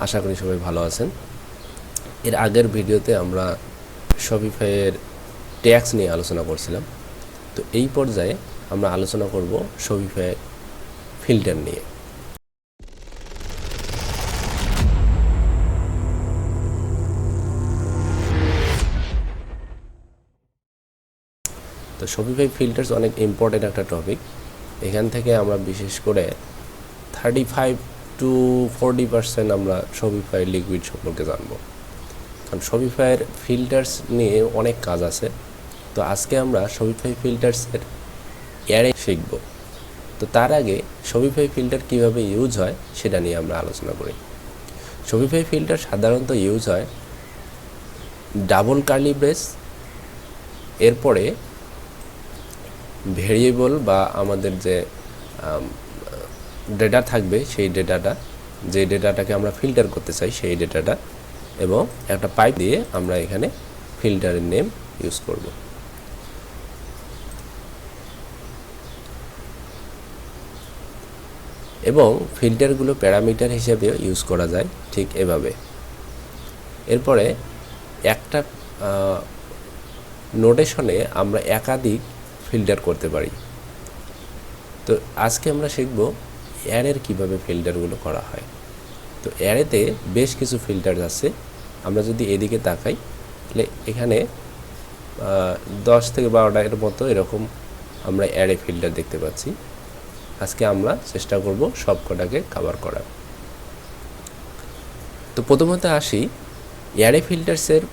আশা করি সবাই ভালো আছেন। এর আগের ভিডিওতে আমরা শপিফাইয়ের ট্যাক্স নিয়ে আলোচনা করছিলাম। তো এই পর্যায়ে আমরা আলোচনা করব শপিফাই ফিল্টার নিয়ে। তো শপিফাই ফিল্টার্স অনেক ইম্পর্টেন্ট একটা টপিক। এখান থেকে আমরা বিশেষ করে 35 to 40% আমরা শপিফাই লিকুইড সম্পর্কে জানবো, কারণ শপিফাইয়ের ফিল্টার্স নিয়ে অনেক কাজ আছে। তো আজকে আমরা শপিফাই ফিল্টার্সের অ্যারে শিখব। তো তার আগে শপিফাই ফিল্টার কিভাবে ইউজ হয় সেটা নিয়ে আমরা আলোচনা করি। শপিফাই ফিল্টার সাধারণত ইউজ হয় ডাবল কার্লি ব্রেস, এরপরে ভেরিয়েবল বা আমাদের যে ডেটা থাকবে সেই ডেটাটা, যে ডেটাটাকে আমরা ফিল্টার করতে চাই সেই ডেটাটা, এবং একটা পাইপ দিয়ে আমরা এখানে ফিল্টারের নেম ইউজ করব। এবং ফিল্টারগুলো প্যারামিটার হিসেবে ইউজ করা যায় ঠিক এভাবে। এরপরে একটা নোটেশনে আমরা একাধিক ফিল্টার করতে পারি। তো আজকে আমরা শিখব অ্যারের কিভাবে ফিল্টারগুলো করা হয়। তো অ্যারেতে বেশ কিছু ফিল্টার আছে। আমরা যদি এদিকে তাকাই তাহলে এখানে 10 থেকে 12টা এর মতো এরকম আমরা অ্যারে ফিল্টার দেখতে পাচ্ছি। আজকে আমরা চেষ্টা করব সব কটাকে কভার করার। তো প্রথমত আসি অ্যারে ফিল্টার্সের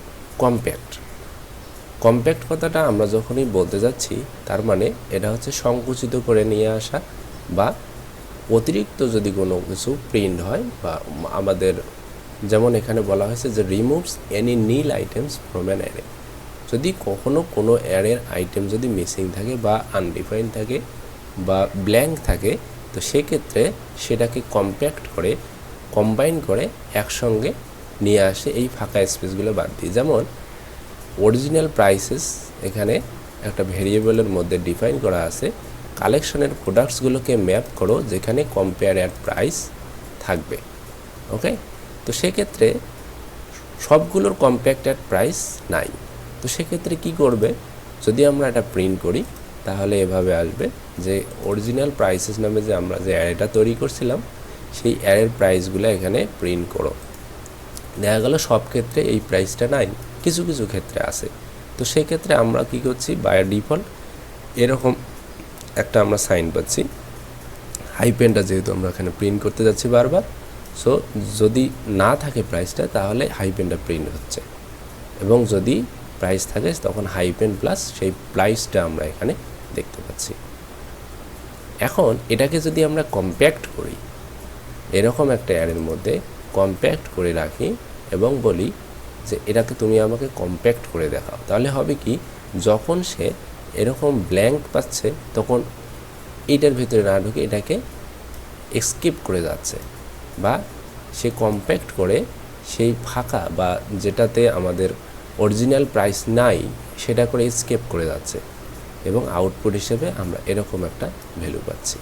কম্প্যাক্ট কথাটা আমরা যখনই বলতে যাচ্ছি তার মানে এটা হচ্ছে সংকুচিত করে নিয়ে আসা, বা অতিরিক্ত যদি কোনো কিছু প্রিন্ট হয়, বা আমাদের যেমন এখানে বলা হয়েছে যে removes any null items from an array. যদি কখনো কোনো অ্যারের আইটেম যদি মিসিং থাকে বা আনডিফাইন্ড থাকে বা ব্ল্যাঙ্ক থাকে, তো সেক্ষেত্রে সেটাকে কম্বাইন করে একসঙ্গে নিয়ে আসে এই ফাঁকা স্পেসগুলো বাদ দিয়ে। যেমন অরিজিনাল প্রাইসেস এখানে একটা ভেরিয়েবলের মধ্যে ডিফাইন করা আছে, কালেকশনের প্রোডাক্টসগুলোকে ম্যাপ করো যেখানে কম্পেয়ার অ্যাট প্রাইস থাকবে। ওকে, তো সেক্ষেত্রে সবগুলোর কম্প্যাক্ট অ্যাট প্রাইস নাই। তো সেক্ষেত্রে কি করবে, যদি আমরা এটা প্রিন্ট করি তাহলে এভাবে আসবে যে অরিজিনাল প্রাইসেস নামে যে আমরা যে অ্যারেটা তৈরি করছিলাম সেই অ্যারের প্রাইসগুলো এখানে প্রিন্ট করো। দেখা গেল সব ক্ষেত্রে এই প্রাইসটা নাই, কিছু কিছু ক্ষেত্রে আছে। তো সেক্ষেত্রে আমরা কি করছি, বাই ডিফল্ট এরকম একটা আমরা সাইন পাচ্ছি, হাইপেনটা যেহেতু আমরা এখানে প্রিন্ট করতে যাচ্ছি বারবার। সো যদি না থাকে প্রাইসটা তাহলে হাইপেনটা প্রিন্ট হচ্ছে, এবং যদি প্রাইস থাকে তখন হাইপেন প্লাস সেই প্রাইসটা আমরা এখানে দেখতে পাচ্ছি। এখন এটাকে যদি আমরা কম্প্যাক্ট করি, এরকম একটা অ্যারের মধ্যে কম্প্যাক্ট করে রাখি এবং বলি যে এটাকে তুমি আমাকে কম্প্যাক্ট করে দেখাও, তাহলে হবে কি, যখন সে এরকম ব্ল্যাঙ্ক পাচ্ছে তখন এইটার ভিতরে না ঢুকে এটাকে স্কিপ করে যাচ্ছে, বা সে কম্প্যাক্ট করে সেই ফাঁকা বা যেটাতে আমাদের অরিজিনাল প্রাইস নাই সেটা করে স্কিপ করে যাচ্ছে, এবং আউটপুট হিসেবে আমরা এরকম একটা ভ্যালু পাচ্ছি।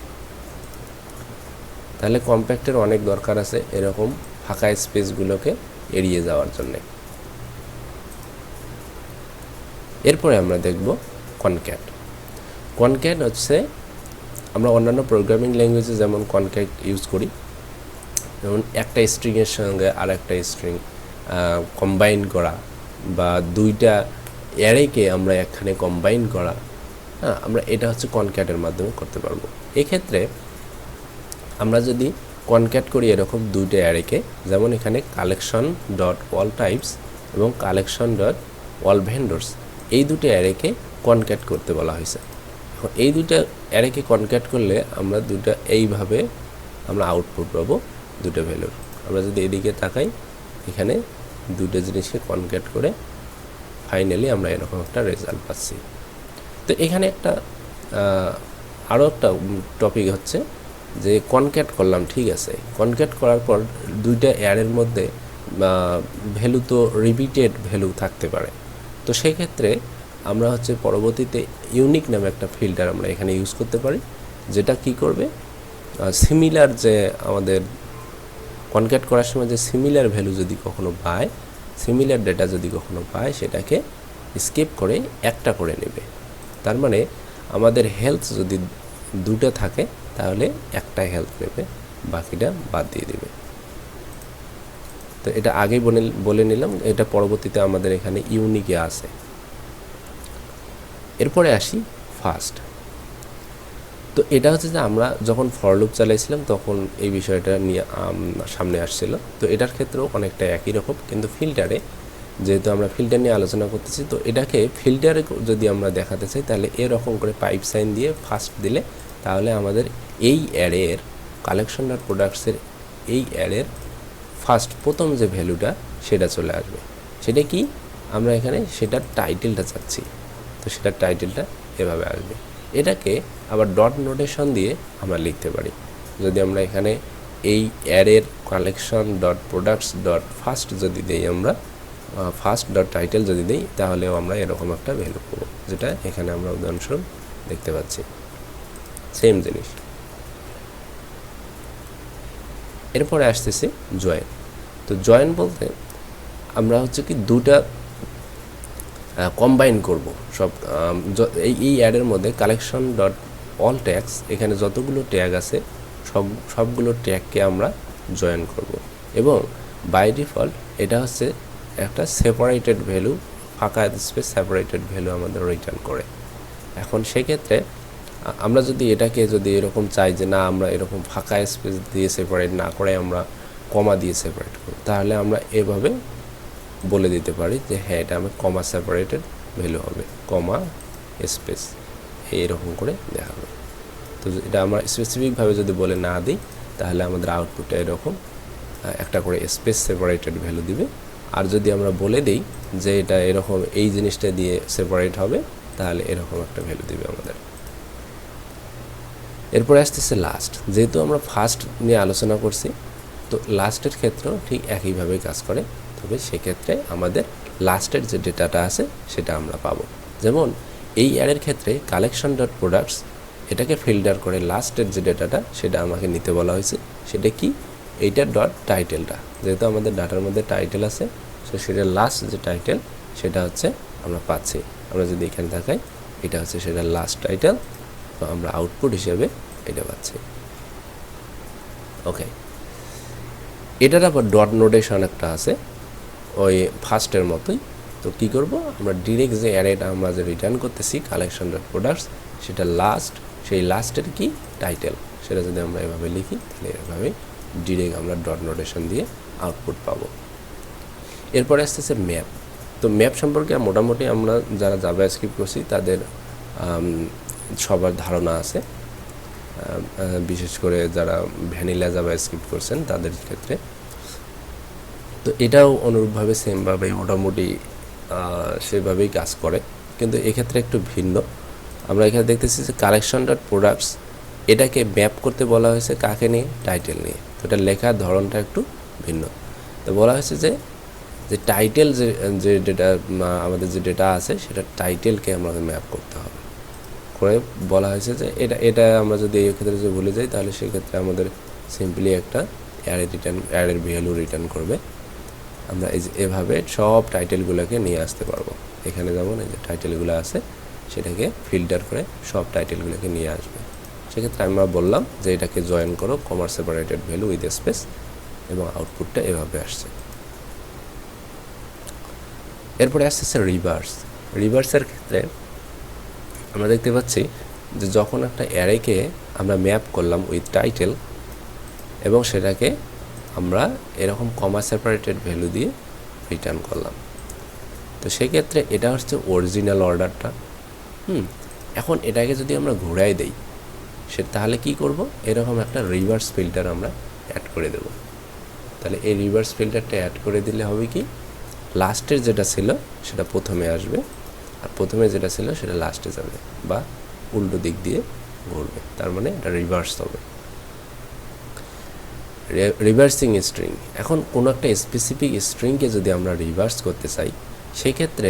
তাহলে কম্প্যাক্টের অনেক দরকার আছে এরকম ফাঁকা স্পেসগুলোকে এড়িয়ে যাওয়ার জন্যে। এরপরে আমরা দেখব কনক্যাট হচ্ছে, আমরা অন্যান্য প্রোগ্রামিং ল্যাঙ্গুয়েজে যেমন কনক্যাট ইউজ করি, যেমন একটা স্ট্রিংয়ের সঙ্গে আর একটা স্ট্রিং কম্বাইন করা, বা দুইটা অ্যারেকে আমরা একখানে কম্বাইন করা, হ্যাঁ, আমরা এটা হচ্ছে কনক্যাটের মাধ্যমে করতে পারবো। এক্ষেত্রে আমরা যদি কনক্যাট করি এরকম দুইটা অ্যারেকে, যেমন এখানে কালেকশন ডট অল টাইপস এবং কালেকশন ডট অল ভেন্ডর্স, এই দুটো অ্যারেকে কনক্যাট করতে বলা হয়েছে। এখন এই দুইটা অ্যারেকে কনক্যাট করলে আমরা দুটো এইভাবে আমরা আউটপুট পাবো দুটো ভ্যালুর। আমরা যদি এদিকে তাকাই, এখানে দুটো জিনিসকে কনক্যাট করে ফাইনালি আমরা এরকম একটা রেজাল্ট পাচ্ছি। তো এখানে একটা আরও একটা টপিক হচ্ছে যে কনক্যাট করলাম, ঠিক আছে, কনক্যাট করার পর দুইটা অ্যারের মধ্যে ভ্যালু তো রিপিটেড ভ্যালু থাকতে পারে। তো সেক্ষেত্রে আমরা হচ্ছে পরবর্তীতে ইউনিক নামে একটা ফিল্টার আমরা এখানে ইউজ করতে পারি, যেটা কি করবে, সিমিলার যে আমাদের কনক্যাট করার সময় যে সিমিলার ভ্যালু যদি কখনো পায়, সিমিলার ডেটা যদি কখনো পায়, সেটাকে স্কিপ করে একটা করে নেবে। তার মানে আমাদের হেলথ যদি দুটো থাকে তাহলে একটাই হেলথ নেবে, বাকিটা বাদ দিয়ে দেবে। তো এটা আগেই বলে নিলাম, এটা পরবর্তীতে আমাদের এখানে ইউনিকে আছে। এরপরে আসি ফার্স্ট। তো এটা হচ্ছে যে আমরা যখন ফর লুপ চালাইছিলাম তখন এই বিষয়টা নিয়ে সামনে আসছিল। তো এটার ক্ষেত্রেও অনেকটা একই রকম, কিন্তু ফিল্টারে যেহেতু আমরা ফিল্টার নিয়ে আলোচনা করতেছি, তো এটাকে ফিল্টারে যদি আমরা দেখাতে চাই তাহলে এরকম করে পাইপ সাইন দিয়ে ফার্স্ট দিলে তাহলে আমাদের এই অ্যারের কালেকশন ডট প্রোডাক্টসের এই অ্যারের ফার্স্ট প্রথম যে ভ্যালুটা সেটা চলে আসবে। সেটা কি, আমরা এখানে সেটার টাইটেলটা চাচ্ছি, তো সেটার টাইটেলটা এভাবে আসবে। এটাকে আবার ডট নোটেশন দিয়ে আমরা লিখতে পারি। যদি আমরা এখানে এই অ্যারের collection dot products dot first যদি দিই, আমরা ফার্স্ট ডট টাইটেল যদি দিই, তাহলেও আমরা এরকম একটা ভ্যালু পাবো, যেটা এখানে আমরা উদাহরণস্বরূপ দেখতে পাচ্ছি। সেম জিনিস। এরপরে আসতেছে জয়েন। তো জয়েন বলতে আমরা হচ্ছে কি দুটা কম্বাইন করব সব। এই অ্যাডের মধ্যে কালেকশন ডট অল ট্যাগস, এখানে যতগুলো ট্যাগ আছে সবগুলো ট্যাগকে আমরা জয়েন করব। এবং বাই ডিফল্ট এটা হচ্ছে একটা সেপারেটেড ভ্যালু, ফাঁকা স্পেস সেপারেটেড ভ্যালু আমাদের রিটার্ন করে। এখন সেক্ষেত্রে আমরা যদি এটাকে যদি এরকম চাই যে না, আমরা এরকম ফাঁকা স্পেস দিয়ে সেপারেট না করে আমরা কমা দিয়ে সেপারেট করি, তাহলে আমরা এভাবে বলে দিতে পারি যে হ্যাঁ, এটা আমার কমা সেপারেটেড ভ্যালু হবে, কমা স্পেস এইরকম করে দেখাবে। তো এটা আমরা স্পেসিফিকভাবে যদি বলে না দিই, তাহলে আমাদের আউটপুটটা এরকম একটা করে স্পেস সেপারেটেড ভ্যালু দিবে। আর যদি আমরা বলে দিই যে এটা এরকম এই জিনিসটা দিয়ে সেপারেট হবে, তাহলে এরকম একটা ভ্যালু দিবে আমাদের। এরপরে আসতেছে লাস্ট। যেহেতু আমরা ফার্স্ট নিয়ে আলোচনা করছি, তো লাস্টের ক্ষেত্রেও ঠিক একইভাবে কাজ করে, তবে সেক্ষেত্রে আমাদের লাস্টের যে ডেটাটা আছে সেটা আমরা পাবো। যেমন এই অ্যারের ক্ষেত্রে কালেকশন ডট প্রোডাক্টস এটাকে ফিল্টার করে লাস্টের যে ডেটাটা সেটা আমাকে নিতে বলা হয়েছে। সেটা কি, এইটার ডট টাইটেলটা, যেহেতু আমাদের ডাটার মধ্যে টাইটেল আছে, সো সেটার লাস্ট যে টাইটেল সেটা হচ্ছে আমরা পাচ্ছি। আমরা যদি এখানে দেখাই, এটা হচ্ছে সেটার লাস্ট টাইটেল, তো আমরা আউটপুট হিসেবে এটা পাচ্ছি। ওকে, এটার আবার ডট নোটেশন একটা আছে ওই ফার্স্টের মতোই। তো কী করব, আমরা ডিরেক্ট যে অ্যারেটা আমরা যে রিটার্ন করতেছি কালেকশন ডট প্রোডাক্টস, সেটা লাস্ট, সেই লাস্টের কি টাইটেল, সেটা যদি আমরা এভাবে লিখি, তাহলে এভাবে ডিরেক্ট আমরা ডট নোটেশন দিয়ে আউটপুট পাবো। এরপরে আসতেছে ম্যাপ। তো ম্যাপ সম্পর্কে মোটামুটি আমরা যারা জাভাস্ক্রিপ্ট করছি তাদের সবার ধারণা আছে, বিশেষ করে যারা ভ্যানিলা জাভাস্ক্রিপ্ট করছেন তাদের ক্ষেত্রে। তো এটাও অনুরূপভাবে সেমভাবেই মোটামুটি সেভাবেই কাজ করে, কিন্তু এক্ষেত্রে একটু ভিন্ন। আমরা এখানে দেখতেছি যে কালেকশন ডট প্রোডাক্টস এটাকে ম্যাপ করতে বলা হয়েছে কাকে নিয়ে, টাইটেল নিয়ে। তো এটা লেখার ধরনটা একটু ভিন্ন। তো বলা হয়েছে যে টাইটেল যে ডেটা আমাদের যে ডেটা আছে সেটা টাইটেলকে আমাদের ম্যাপ করতে হবে করে বলা হয়েছে যে এটা আমরা যদি এই ক্ষেত্রে যদি ভুলে যাই, তাহলে সেক্ষেত্রে আমাদের সিম্পলি একটা অ্যারের ভ্যালু রিটার্ন করবে। আমরা এভাবে সব টাইটেলগুলোকে নিয়ে আসতে পারবো। এখানে যেমন এই যে টাইটেলগুলো আছে সেটাকে ফিল্টার করে সব টাইটেলগুলোকে নিয়ে আসবে। সেক্ষেত্রে আমরা বললাম যে এটাকে জয়েন করো কমা সেপারেটেড ভ্যালু উইথ স্পেস, এবং আউটপুটটা এভাবে আসছে। এরপরে আসতেছে রিভার্সের ক্ষেত্রে আমরা দেখতে পাচ্ছি যে যখন একটা অ্যারেকে আমরা ম্যাপ করলাম উইথ টাইটেল এবং সেটাকে আমরা এরকম কমা সেপারেটেড ভ্যালু দিয়ে রিটার্ন করলাম, তো সেক্ষেত্রে এটা হচ্ছে অরিজিনাল অর্ডারটা। এখন এটাকে যদি আমরা ঘুরাই দেই, তাহলে কি করব, এরকম একটা রিভার্স ফিল্টার আমরা অ্যাড করে দেব। তাহলে এই রিভার্স ফিল্টারটা অ্যাড করে দিলে হবে কি, লাস্টের যেটা ছিল সেটা প্রথমে আসবে, আর প্রথমে যেটা ছিল সেটা লাস্টে যাবে, বা উল্টো দিক দিয়ে ঘুরবে। তার মানে এটা রিভার্স হবে। রিভার্সিং স্ট্রিং, এখন কোনো একটা স্পেসিফিক স্ট্রিংকে যদি আমরা রিভার্স করতে চাই, সেক্ষেত্রে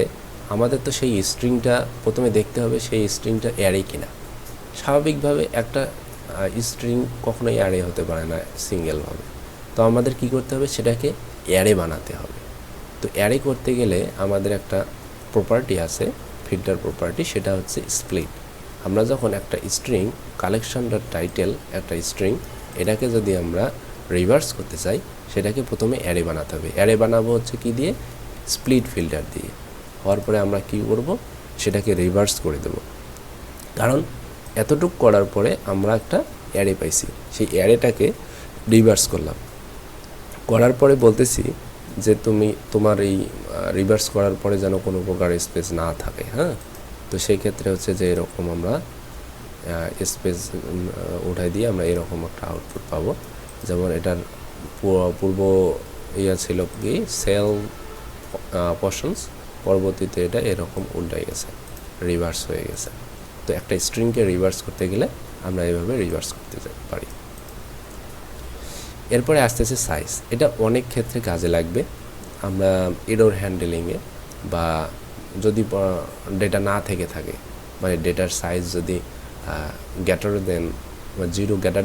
আমাদের তো সেই স্ট্রিংটা প্রথমে দেখতে হবে সেই স্ট্রিংটা অ্যারে কিনা। স্বাভাবিকভাবে একটা স্ট্রিং কখনোই অ্যারে হতে পারে না সিঙ্গেলভাবে। তো আমাদের কি করতে হবে, সেটাকে অ্যারে বানাতে হবে। তো অ্যারে করতে গেলে আমাদের একটা প্রপার্টি আছে, ফিল্টার প্রপার্টি, সেটা হচ্ছে স্প্লিট। আমরা যখন একটা স্ট্রিং কালেকশন.টাইটেল একটা স্ট্রিং, এটাকে যদি আমরা রিভার্স করতে চাই, সেটাকে প্রথমে অ্যারে বানাতে হবে। অ্যারে বানাবো হচ্ছে কি দিয়ে, স্প্লিট ফিল্টার দিয়ে। হওয়ার পরে আমরা কি করব, সেটাকে রিভার্স করে দেব। কারণ এতটুক করার পরে আমরা একটা অ্যারে পাইছি, সেই অ্যারেটাকে রিভার্স করলাম। করার পরে বলতেছি যে তুমি তোমার এই রিভার্স করার পরে যেন কোনো প্রকার স্পেস না থাকে। হ্যাঁ, তো সেই ক্ষেত্রে হচ্ছে যে এরকম আমরা স্পেস উঠাই দিয়ে আমরা এরকম একটা আউটপুট পাবো। যেমন এটার পূর্ব ছিল কি সেল পশনস, পরবর্তীতে এটা এরকম উল্টাই গেছে, রিভার্স হয়ে গেছে। তো একটা স্ট্রিংকে রিভার্স করতে গেলে আমরা এইভাবে রিভার্স করতে পারি। এরপরে আসতেছে সাইজ। এটা অনেক ক্ষেত্রে কাজে লাগবে। আমরা এরর হ্যান্ডেলিংয়ে বা যদি ডেটা না থেকে থাকে, মানে ডেটার সাইজ যদি গ্রেটার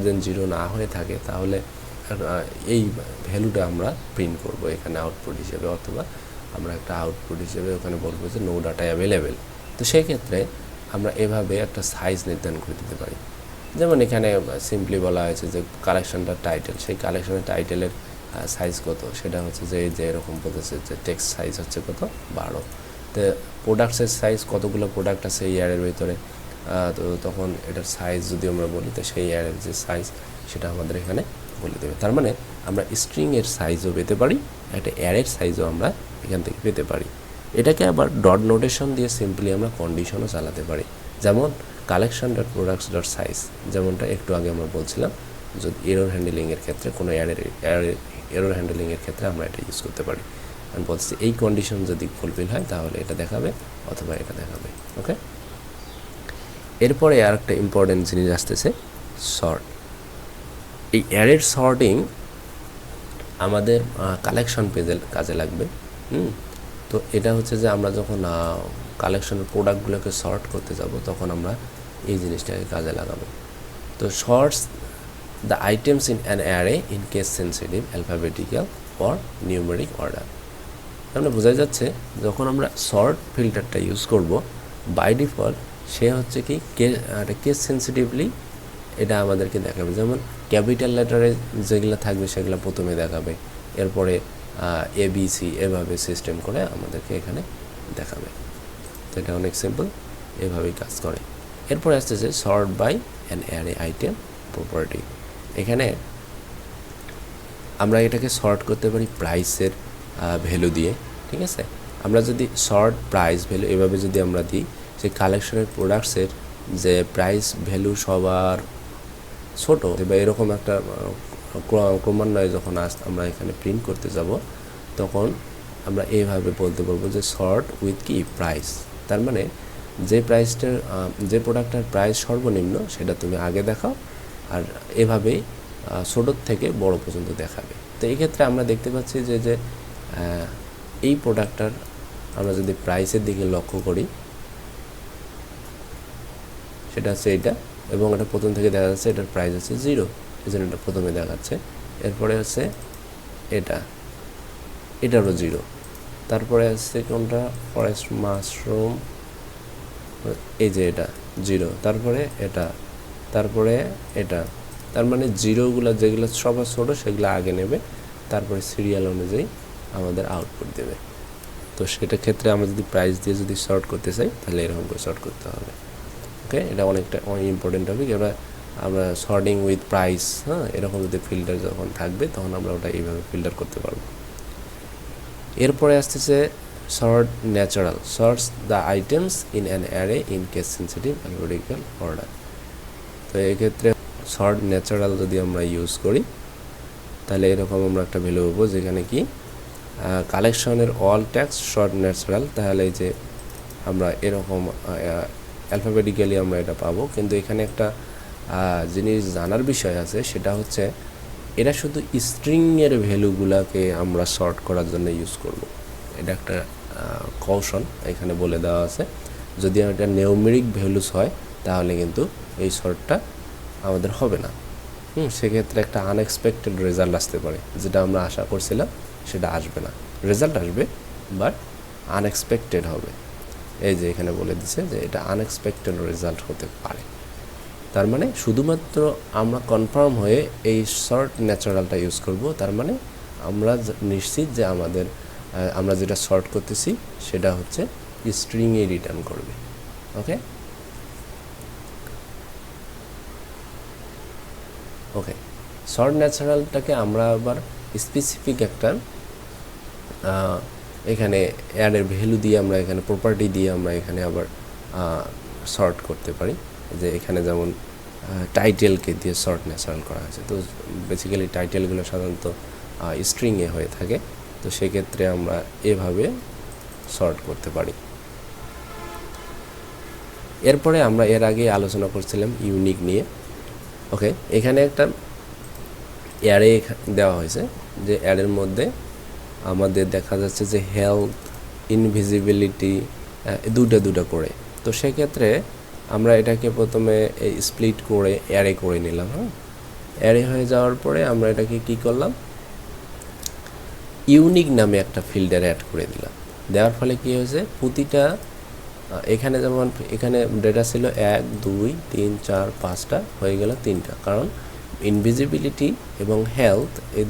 দেন জিরো না হয়ে থাকে, তাহলে এই ভ্যালুটা আমরা প্রিন্ট করব এখানে আউটপুট হিসেবে, অথবা আমরা একটা আউটপুট হিসেবে ওখানে বলবো যে নো ডাটা অ্যাভেলেবেল। তো সেক্ষেত্রে আমরা এভাবে একটা সাইজ নির্ধারণ করে দিতে পারি। যেমন এখানে সিম্পলি বলা হয়েছে যে কালেকশনটা টাইটেল, সেই কালেকশনের টাইটেলের সাইজ কত, সেটা হচ্ছে যে এরকম বলতেছে যে টেক্সট সাইজ হচ্ছে কত 12। তো প্রোডাক্টসের সাইজ কতগুলো প্রোডাক্ট আছে এই অ্যারের ভিতরে, তো তখন এটার সাইজ যদি আমরা বলি, তো সেই অ্যারের যে সাইজ সেটা আমাদের এখানে বলে দেবে। তার মানে আমরা স্ট্রিংয়ের সাইজও পেতে পারি, একটা অ্যারের সাইজও আমরা এখান থেকে পেতে পারি। এটাকে আবার ডট নোটেশন দিয়ে সিম্পলি আমরা কন্ডিশনও চালাতে পারি। যেমন কালেকশন.প্রোডাক্টস.সাইজ, যেমনটা একটু আগে আমরা বলছিলাম, যদি এরর হ্যান্ডেলিংয়ের ক্ষেত্রে কোনো এরর হ্যান্ডেলিংয়ের ক্ষেত্রে আমরা এটা ইউজ করতে পারি। আমি বলছি এই কন্ডিশন যদি ফুলফিল হয় তাহলে এটা দেখাবে অথবা এটা দেখাবে। ওকে, এরপরে আর একটা ইম্পর্টেন্ট জিনিস আসতেছে, সর্ট। এই অ্যারের সর্টিং আমাদের কালেকশন পেজে কাজে লাগবে। তো এটা হচ্ছে যে আমরা যখন কালেকশনের প্রোডাক্টগুলোকে সর্ট করতে যাব, তখন আমরা এই জিনিসটাকে কাজে লাগাবো। তো sorts the items in an array in case sensitive alphabetical or numeric order. মানে বোঝা যাচ্ছে যখন আমরা সর্ট ফিল্টারটা ইউজ করব, বাই ডিফল্ট সে হচ্ছে কি কেস সেন্সিটিভলি এটা আমাদেরকে দেখাবে। যেমন ক্যাপিটাল লেটারে যেগুলো থাকবে সেগুলো প্রথমে দেখাবে, এরপরে ABC এভাবে সিস্টেম করে আমাদেরকে এখানে দেখাবে। তো এটা অনেক সিম্পল, এভাবেই কাজ করে। এরপরে আসতেছে sort by an array item property. এখানে আমরা এটাকে সর্ট করতে পারি প্রাইসের ভ্যালু দিয়ে। ঠিক আছে, আমরা যদি সর্ট প্রাইস ভ্যালু এভাবে যদি আমরা দিই, সেই কালেকশনের প্রোডাক্টসের যে প্রাইস ভ্যালু সবার ছোটো বা এরকম একটা ক্রমান্বয়ে যখন আমরা এখানে প্রিন্ট করতে যাব, তখন আমরা এইভাবে বলতে পারবো যে সর্ট উইথ কি প্রাইস। তার মানে যে প্রাইসটার যে প্রোডাক্টটার প্রাইস সর্বনিম্ন সেটা তুমি আগে দেখাও, আর এভাবেই ছোটোর থেকে বড় পর্যন্ত দেখাবে। তো এই ক্ষেত্রে আমরা দেখতে পাচ্ছি যে এই প্রোডাক্টটার আমরা যদি প্রাইসের দিকে লক্ষ্য করি, সেটা হচ্ছে এইটা, এবং এটা প্রথম থেকে দেখা যাচ্ছে এটার প্রাইস হচ্ছে 0, এই জন্য এটা প্রথমে দেখাচ্ছে। এরপরে হচ্ছে এটারও 0, তারপরে আসছে কোনটা ফরেস্ট মাশরুম, এই যে এটা 0, তারপরে এটা। তার মানে জিরোগুলো যেগুলো সবার ছোটো সেগুলো আগে নেবে, তারপরে সিরিয়াল অনুযায়ী আমাদের আউটপুট দেবে। তো সেটা ক্ষেত্রে আমরা যদি প্রাইস দিয়ে যদি সর্ট করতে চাই, তাহলে এরকম করে সর্ট করতে হবে। ওকে, এটা অনেক ইম্পর্টেন্ট টপিক। আমরা সর্টিং উইথ প্রাইস, এরকম যদি ফিল্টার যখন থাকবে, তখন আমরা ওটা এইভাবে ফিল্টার করতে পারবো। এরপরে আসতেছে sort natural, sorts the items in an array in case sensitive alphabetical order. তো এক্ষেত্রে সর্ট ন্যাচারাল যদি আমরা ইউজ করি, তাহলে এরকম আমরা একটা ভ্যালু পাবো, যেখানে কি কালেকশনের অল ট্যাক্স সর্ট ন্যাচারাল, তাহলে এই যে আমরা এরকম অ্যালফাবেটিক্যালি আমরা এটা পাবো। কিন্তু এখানে একটা জিনিস জানার বিষয় আছে, সেটা হচ্ছে এটা শুধু স্ট্রিংয়ের ভ্যালুগুলোকে আমরা সর্ট করার জন্য ইউজ করব। এটা একটা কৌশল এখানে বলে দেওয়া আছে। যদি এটা নিউমেরিক ভ্যালুস হয়, তাহলে কিন্তু এই সর্টটা আমাদের হবে না। সেক্ষেত্রে একটা আনএক্সপেক্টেড রেজাল্ট আসতে পারে, যেটা আমরা আশা করছিলাম সেটা আসবে না। রেজাল্ট আসবে বাট আনএক্সপেক্টেড হবে। এই যে এখানে বলে দিচ্ছে যে এটা আনএক্সপেক্টেড রেজাল্ট হতে পারে। তার মানে শুধুমাত্র আমরা কনফার্ম হয়ে এই শর্ট ন্যাচারালটা ইউজ করব, তার মানে আমরা নিশ্চিত যে আমরা যেটা শর্ট করতেছি সেটা হচ্ছে স্ট্রিংয়ে রিটার্ন করবে। ওকে ওকে শর্ট ন্যাচারালটাকে আমরা আবার স্পেসিফিক একটা এখানে অ্যাডের ভ্যালু দিয়ে আমরা এখানে প্রপার্টি দিয়ে আমরা এখানে আবার শর্ট করতে পারি। যে এখানে যেমন টাইটেলকে দিয়ে শর্ট ন্যাচারাল করা হয়েছে, তো বেসিক্যালি টাইটেলগুলো সাধারণত স্ট্রিংয়ে হয়ে থাকে, তো সেক্ষেত্রে আমরা এভাবে শর্ট করতে পারি। এরপরে আমরা এর আগে আলোচনা করছিলাম ইউনিক নিয়ে। ওকে এখানে একটা অ্যারে দেওয়া হয়েছে, যে অ্যারের মধ্যে আমাদের দেখা যাচ্ছে যে হেলথ, ইনভিজিবিলিটি দুটো করে, তো সেক্ষেত্রে আমরা এটাকে প্রথমে স্প্লিট করে অ্যারে করে নিলাম। অ্যারে হয়ে যাওয়ার পরে আমরা এটাকে কি করলাম, ইউনিক নামে একটা ফিল্টার অ্যাড করে দিলাম। দেওয়ার ফলে কি হয়েছে, প্রতিটা এখানে যেমন এখানে ডেটা ছিল 1 2 3 4 5টা, হয়ে গেল 3টা, কারণ ইনভিজিবিলিটি এবং হেলথ এই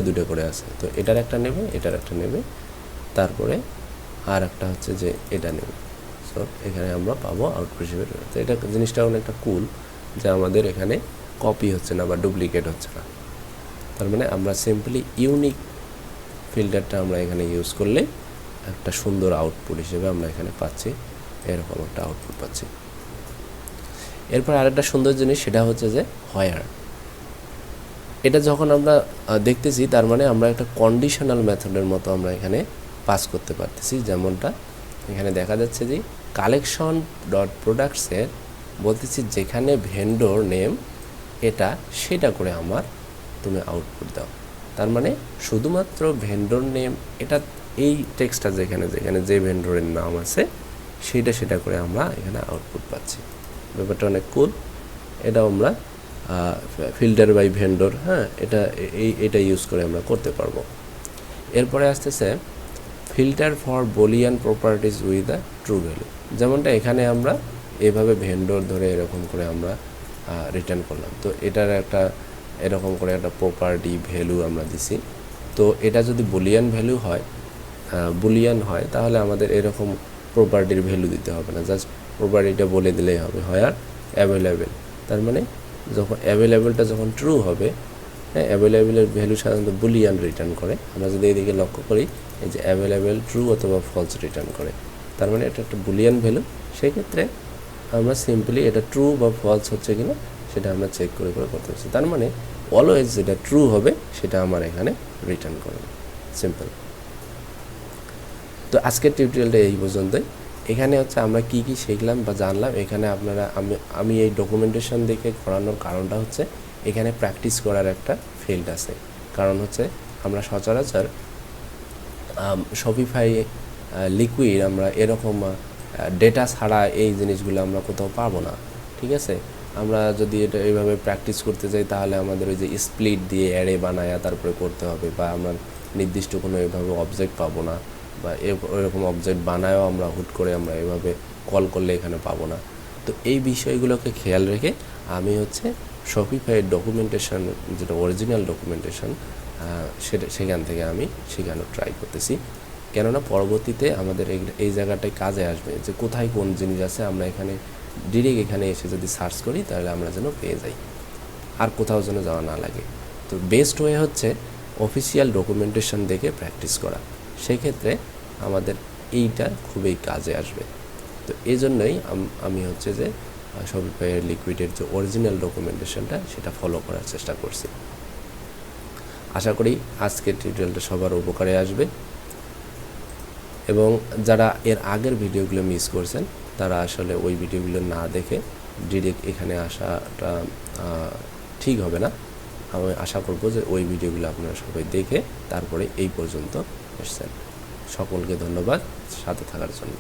দুটো করে আছে, তো এটার একটা নেবে, এটার একটা নেবে, তারপরে আর একটা হচ্ছে যে এটা নেবে। সো এখানে আমরা পাবো আউটপুট হিসেবে। তো এটা জিনিসটা অনেকটা কুল, যে আমাদের এখানে কপি হচ্ছে না বা ডুপ্লিকেট হচ্ছে না। তার মানে আমরা সিম্পলি ইউনিক ফিল্টারটা আমরা এখানে ইউজ করলে একটা সুন্দর আউটপুট হিসেবে আমরা এখানে পাচ্ছি, এরকম একটা আউটপুট পাচ্ছি। এরপর আরেকটা সুন্দর জিনিস সেটা হচ্ছে যে হোয়ার। এটা যখন আমরা দেখতেছি, তার মানে আমরা একটা কন্ডিশনাল মেথডের মতো আমরা এখানে পাস করতে পারতেছি। যেমনটা এখানে দেখা যাচ্ছে যে কালেকশন ডট প্রোডাক্টসের বলতেছি যেখানে ভেন্ডর নেম এটা, সেটা করে আমার তুমি আউটপুট দাও। তার মানে শুধুমাত্র ভেন্ডর নেম এটা, এই টেক্সটটা যেখানে যে ভেন্ডরের নাম আছে সেটা করে আমরা এখানে আউটপুট পাচ্ছি। ব্যাপারটা অনেক কুল। এটা আমরা ফিল্টার বাই ভেন্ডর, এটা ইউজ করে আমরা করতে পারবো। এরপরে আসতেছে filter for Boolean properties with a true value. যেমনটা এখানে আমরা এভাবে ভেন্ডর ধরে এরকম করে আমরা রিটার্ন করলাম, তো এটার একটা এরকম করে একটা প্রপার্টি ভ্যালু আমরা দিছি। তো এটা যদি বুলিয়ান ভ্যালু হয়, বুলিয়ান হয়, তাহলে আমাদের এরকম প্রপার্টির ভ্যালু দিতে হবে না, জাস্ট প্রপার্টিটা বলে দিলেই হবে, হয় অ্যাভেলেবেল। তার মানে যখন অ্যাভেলেবেলটা যখন ট্রু হবে, অ্যাভেলেবেলের ভ্যালু সাধারণত বুলিয়ান রিটার্ন করে। আমরা যদি এদিকে লক্ষ্য করি, এই যে অ্যাভেলেবেল ট্রু অথবা ফলস রিটার্ন করে, তার মানে এটা একটা বুলিয়ান ভ্যালু। সেক্ষেত্রে আমরা সিম্পলি এটা ট্রু বা ফলস হচ্ছে কিনা সেটা আমরা চেক করে করতে পারছি। তার মানে অলওয়েজ যেটা ট্রু হবে সেটা আমার এখানে রিটার্ন করবে, সিম্পল। তো আজকের টিউটোরিয়ালটা এই পর্যন্তই। এখানে হচ্ছে আমরা কি শিখলাম বা জানলাম, এখানে আপনারা আমি এই ডকুমেন্টেশন দেখে করানোর কারণটা হচ্ছে এখানে প্র্যাকটিস করার একটা ফিল্ড আছে। কারণ হচ্ছে আমরা সচরাচর শপিফাই লিকুইড আমরা এরকম ডেটা ছাড়া এই জিনিসগুলো আমরা কোথাও পাবো না, ঠিক আছে। আমরা যদি এটা এইভাবে প্র্যাকটিস করতে যাই, তাহলে আমাদের ওই যে স্প্লিট দিয়ে অ্যারে বানায়া তারপরে করতে হবে, বা আমরা নির্দিষ্ট কোনো এভাবে অবজেক্ট পাবো না, বা এরকম অবজেক্ট বানায়ও আমরা হুট করে আমরা এভাবে কল করলে এখানে পাবো না। তো এই বিষয়গুলোকে খেয়াল রেখে আমি হচ্ছে শপিফাইয়ের ডকুমেন্টেশন, যেটা অরিজিনাল ডকুমেন্টেশন, সেখান থেকে আমি শেখানোর ট্রাই করতেছি। কেননা পরবর্তীতে আমাদের এই জায়গাটায় কাজে আসবে, যে কোথায় কোন জিনিস আছে, আমরা এখানে ডিরেক্ট এখানে এসে যদি সার্চ করি তাহলে আমরা যেন পেয়ে যাই, আর কোথাও যেন যাওয়া না লাগে। তো বেস্ট ওয়ে হচ্ছে অফিসিয়াল ডকুমেন্টেশন দেখে প্র্যাকটিস করা, সেক্ষেত্রে আমাদের এইটা খুবই কাজে আসবে। তো এই জন্যই আমি হচ্ছে যে শপিফাইয়ের লিকুইডের যে অরিজিনাল ডকুমেন্টেশনটা সেটা ফলো করার চেষ্টা করছি। আশা করি আজকের টিউটোরিয়ালটা সবার উপকারে আসবে, এবং যারা এর আগের ভিডিওগুলো মিস করছেন তারা আসলে ওই ভিডিওগুলো না দেখে ডিরেক্ট এখানে আসাটা ঠিক হবে না। আমি আশা করব যে ওই ভিডিওগুলো আপনারা সবাই দেখে তারপরে এই পর্যন্ত এসেছেন। সকলকে ধন্যবাদ সাথে থাকার জন্য।